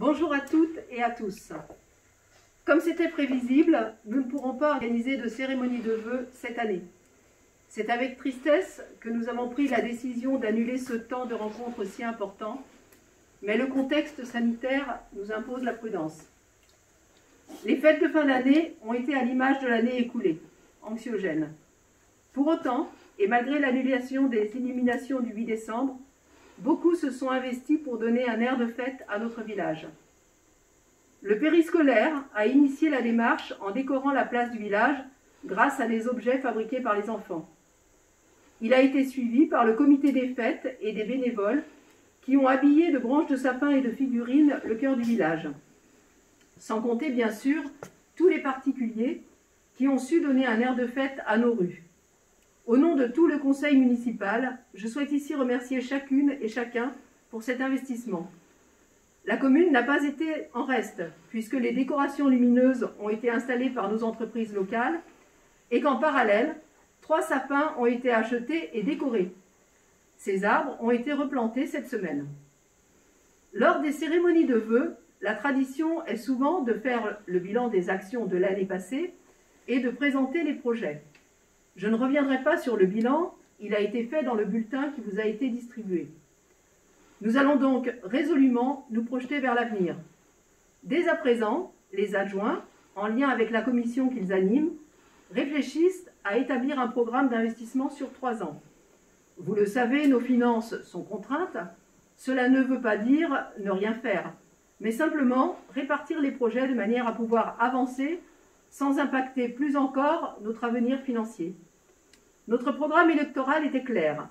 Bonjour à toutes et à tous. Comme c'était prévisible, nous ne pourrons pas organiser de cérémonie de vœux cette année. C'est avec tristesse que nous avons pris la décision d'annuler ce temps de rencontre si important, mais le contexte sanitaire nous impose la prudence. Les fêtes de fin d'année ont été à l'image de l'année écoulée, anxiogènes. Pour autant, et malgré l'annulation des illuminations du 8 décembre, beaucoup se sont investis pour donner un air de fête à notre village. Le périscolaire a initié la démarche en décorant la place du village grâce à des objets fabriqués par les enfants. Il a été suivi par le comité des fêtes et des bénévoles qui ont habillé de branches de sapin et de figurines le cœur du village. Sans compter bien sûr tous les particuliers qui ont su donner un air de fête à nos rues. Au nom de tout le conseil municipal, je souhaite ici remercier chacune et chacun pour cet investissement. La commune n'a pas été en reste, puisque les décorations lumineuses ont été installées par nos entreprises locales et qu'en parallèle, 3 sapins ont été achetés et décorés. Ces arbres ont été replantés cette semaine. Lors des cérémonies de vœux, la tradition est souvent de faire le bilan des actions de l'année passée et de présenter les projets. Je ne reviendrai pas sur le bilan, il a été fait dans le bulletin qui vous a été distribué. Nous allons donc résolument nous projeter vers l'avenir. Dès à présent, les adjoints, en lien avec la commission qu'ils animent, réfléchissent à établir un programme d'investissement sur 3 ans. Vous le savez, nos finances sont contraintes. Cela ne veut pas dire ne rien faire, mais simplement répartir les projets de manière à pouvoir avancer sans impacter plus encore notre avenir financier. Notre programme électoral était clair.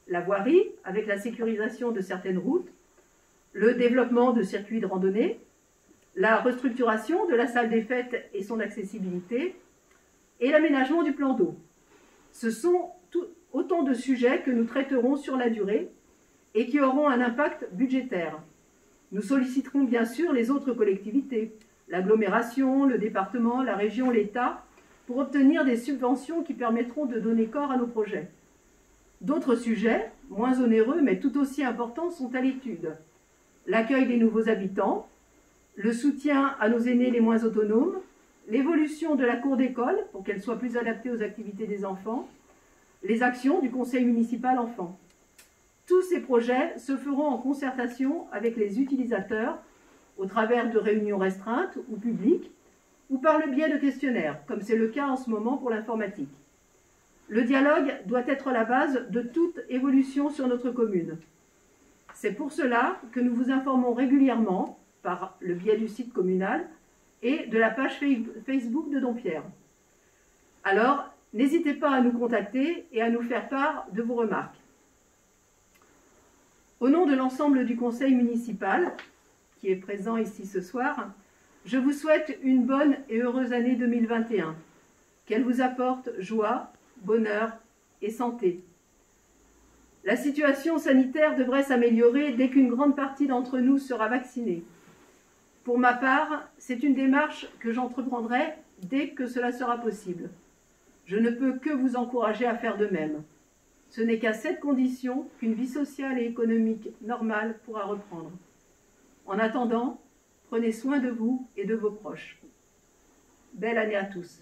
La voirie, avec la sécurisation de certaines routes, le développement de circuits de randonnée, la restructuration de la salle des fêtes et son accessibilité, et l'aménagement du plan d'eau. Ce sont autant de sujets que nous traiterons sur la durée et qui auront un impact budgétaire. Nous solliciterons bien sûr les autres collectivités, l'agglomération, le département, la région, l'État, pour obtenir des subventions qui permettront de donner corps à nos projets. D'autres sujets, moins onéreux mais tout aussi importants, sont à l'étude. L'accueil des nouveaux habitants, le soutien à nos aînés les moins autonomes, l'évolution de la cour d'école pour qu'elle soit plus adaptée aux activités des enfants, les actions du conseil municipal enfants. Tous ces projets se feront en concertation avec les utilisateurs au travers de réunions restreintes ou publiques ou par le biais de questionnaires, comme c'est le cas en ce moment pour l'informatique. Le dialogue doit être la base de toute évolution sur notre commune. C'est pour cela que nous vous informons régulièrement, par le biais du site communal et de la page Facebook de Dompierre. Alors, n'hésitez pas à nous contacter et à nous faire part de vos remarques. Au nom de l'ensemble du conseil municipal, qui est présent ici ce soir, je vous souhaite une bonne et heureuse année 2021. Qu'elle vous apporte joie, bonheur et santé. La situation sanitaire devrait s'améliorer dès qu'une grande partie d'entre nous sera vaccinée. Pour ma part, c'est une démarche que j'entreprendrai dès que cela sera possible. Je ne peux que vous encourager à faire de même. Ce n'est qu'à cette condition qu'une vie sociale et économique normale pourra reprendre. En attendant, prenez soin de vous et de vos proches. Belle année à tous.